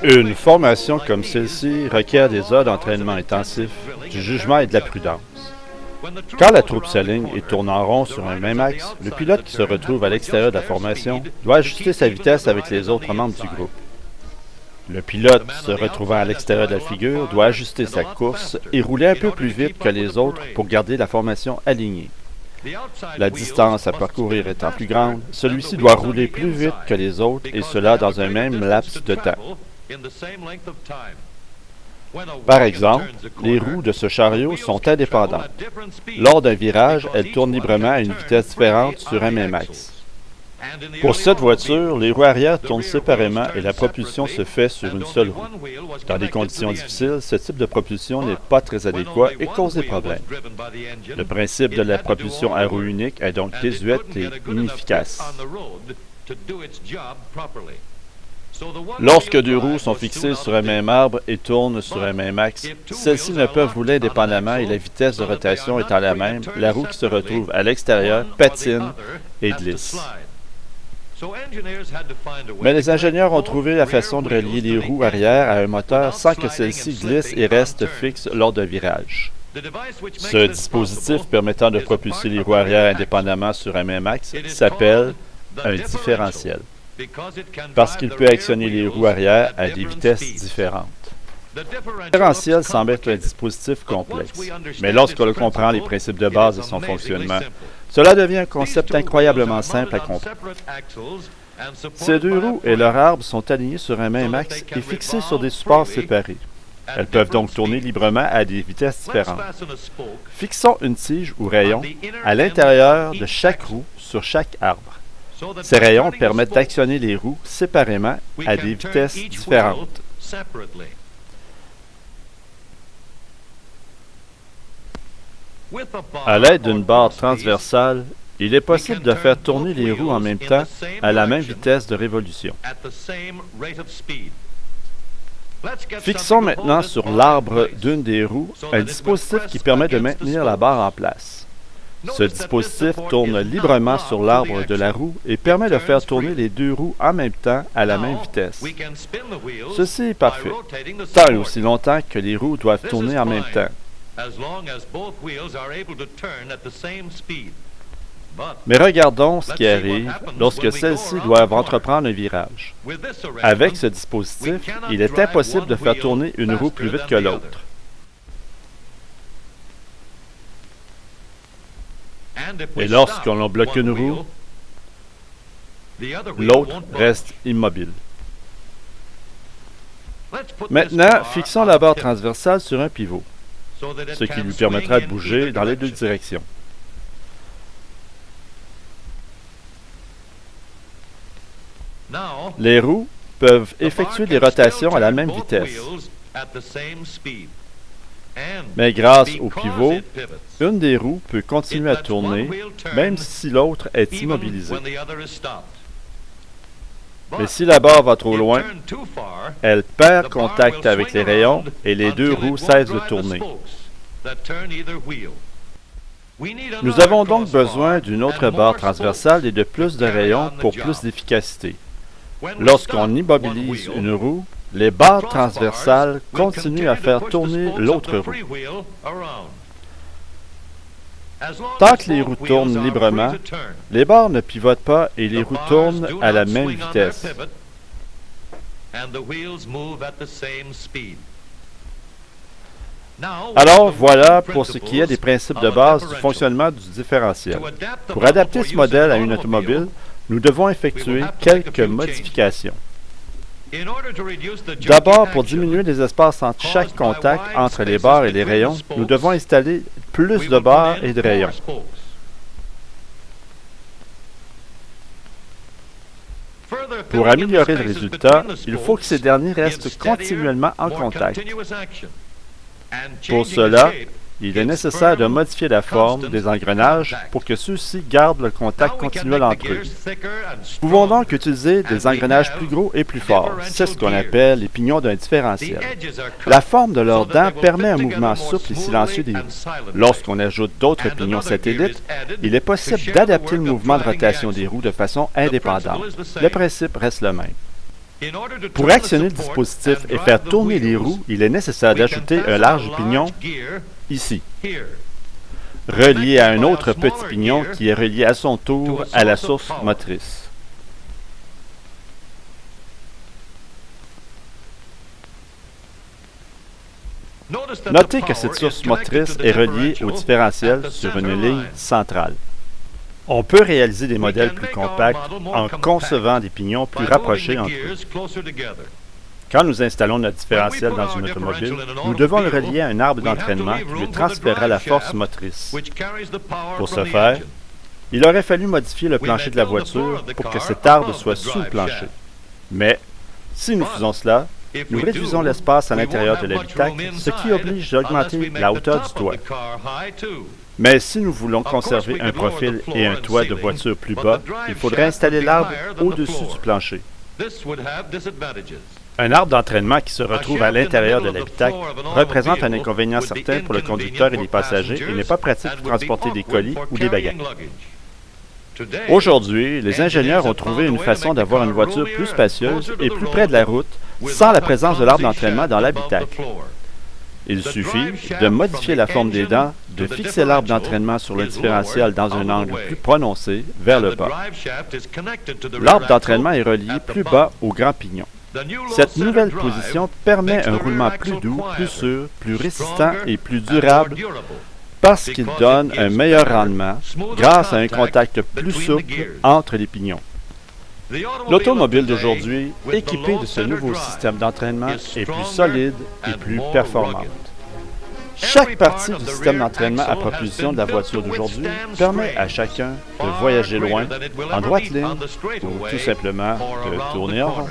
Une formation comme celle-ci requiert des heures d'entraînement intensif, du jugement et de la prudence. Quand la troupe s'aligne et tourne en rond sur un même axe, le pilote qui se retrouve à l'extérieur de la formation doit ajuster sa vitesse avec les autres membres du groupe. Le pilote se retrouvant à l'extérieur de la figure doit ajuster sa course et rouler un peu plus vite que les autres pour garder la formation alignée. La distance à parcourir étant plus grande, celui-ci doit rouler plus vite que les autres et cela dans un même laps de temps. Par exemple, les roues de ce chariot sont indépendantes. Lors d'un virage, elles tournent librement à une vitesse différente sur un même axe. Pour cette voiture, les roues arrière tournent séparément et la propulsion se fait sur une seule roue. Dans des conditions difficiles, ce type de propulsion n'est pas très adéquat et cause des problèmes. Le principe de la propulsion à roue unique est donc désuète et inefficace. Lorsque deux roues sont fixées sur un même arbre et tournent sur un même axe, celles-ci ne peuvent rouler indépendamment et la vitesse de rotation étant la même, la roue qui se retrouve à l'extérieur patine et glisse. Mais les ingénieurs ont trouvé la façon de relier les roues arrière à un moteur sans que celles-ci glissent et restent fixes lors d'un virage. Ce dispositif permettant de propulser les roues arrière indépendamment sur un même axe s'appelle un différentiel, parce qu'il peut actionner les roues arrière à des vitesses différentes. Le différentiel semble être un dispositif complexe, mais lorsque l'on comprend les principes de base de son fonctionnement, cela devient un concept incroyablement simple à comprendre. Ces deux roues et leur arbre sont alignés sur un même axe et fixés sur des supports séparés. Elles peuvent donc tourner librement à des vitesses différentes. Fixons une tige ou rayon à l'intérieur de chaque roue sur chaque arbre. Ces rayons permettent d'actionner les roues séparément à des vitesses différentes. À l'aide d'une barre transversale, il est possible de faire tourner les roues en même temps à la même vitesse de révolution. Fixons maintenant sur l'arbre d'une des roues un dispositif qui permet de maintenir la barre en place. Ce dispositif tourne librement sur l'arbre de la roue et permet de faire tourner les deux roues en même temps à la même vitesse. Ceci est parfait, tant et aussi longtemps que les roues doivent tourner en même temps. Mais regardons ce qui arrive lorsque celles-ci doivent entreprendre un virage. Avec ce dispositif, il est impossible de faire tourner une roue plus vite que l'autre. Et lorsqu'on bloque une roue, l'autre reste immobile. Maintenant, fixons la barre transversale sur un pivot, ce qui lui permettra de bouger dans les deux directions. Les roues peuvent effectuer des rotations à la même vitesse. Mais grâce au pivot, une des roues peut continuer à tourner, même si l'autre est immobilisée. Mais si la barre va trop loin, elle perd contact avec les rayons et les deux roues cessent de tourner. Nous avons donc besoin d'une autre barre transversale et de plus de rayons pour plus d'efficacité. Lorsqu'on immobilise une roue, les barres transversales continuent à faire tourner l'autre roue. Tant que les roues tournent librement, les barres ne pivotent pas et les roues tournent à la même vitesse. Alors voilà pour ce qui est des principes de base du fonctionnement du différentiel. Pour adapter ce modèle à une automobile, nous devons effectuer quelques modifications. D'abord, pour diminuer les espaces entre chaque contact entre les barres et les rayons, nous devons installer plus de barres et de rayons. Pour améliorer le résultat, il faut que ces derniers restent continuellement en contact. Pour cela, il est nécessaire de modifier la forme des engrenages pour que ceux-ci gardent le contact continuel entre eux. Nous pouvons donc utiliser des engrenages plus gros et plus forts. C'est ce qu'on appelle les pignons d'un différentiel. La forme de leurs dents permet un mouvement souple et silencieux des roues. Lorsqu'on ajoute d'autres pignons satellites, il est possible d'adapter le mouvement de rotation des roues de façon indépendante. Le principe reste le même. Pour actionner le dispositif et faire tourner les roues, il est nécessaire d'ajouter un large pignon ici, relié à un autre petit pignon qui est relié à son tour à la source motrice. Notez que cette source motrice est reliée au différentiel sur une ligne centrale. On peut réaliser des modèles plus compacts en concevant des pignons plus rapprochés entre eux. Quand nous installons notre différentiel dans une automobile, nous devons le relier à un arbre d'entraînement qui lui transférera la force motrice. Pour ce faire, il aurait fallu modifier le plancher de la voiture pour que cet arbre soit sous le plancher. Mais, si nous faisons cela, nous réduisons l'espace à l'intérieur de l'habitacle, ce qui oblige d'augmenter la hauteur du toit. Mais si nous voulons conserver un profil et un toit de voiture plus bas, il faudrait installer l'arbre au-dessus du plancher. Un arbre d'entraînement qui se retrouve à l'intérieur de l'habitacle représente un inconvénient certain pour le conducteur et les passagers et n'est pas pratique pour transporter des colis ou des bagages. Aujourd'hui, les ingénieurs ont trouvé une façon d'avoir une voiture plus spacieuse et plus près de la route sans la présence de l'arbre d'entraînement dans l'habitacle. Il suffit de modifier la forme des dents, de fixer l'arbre d'entraînement sur le différentiel dans un angle plus prononcé vers le bas. L'arbre d'entraînement est relié plus bas au grand pignon. Cette nouvelle position permet un roulement plus doux, plus sûr, plus résistant et plus durable parce qu'il donne un meilleur rendement grâce à un contact plus souple entre les pignons. L'automobile d'aujourd'hui, équipée de ce nouveau système d'entraînement, est plus solide et plus performante. Chaque partie du système d'entraînement à propulsion de la voiture d'aujourd'hui permet à chacun de voyager loin, en droite ligne, ou tout simplement de tourner en rond.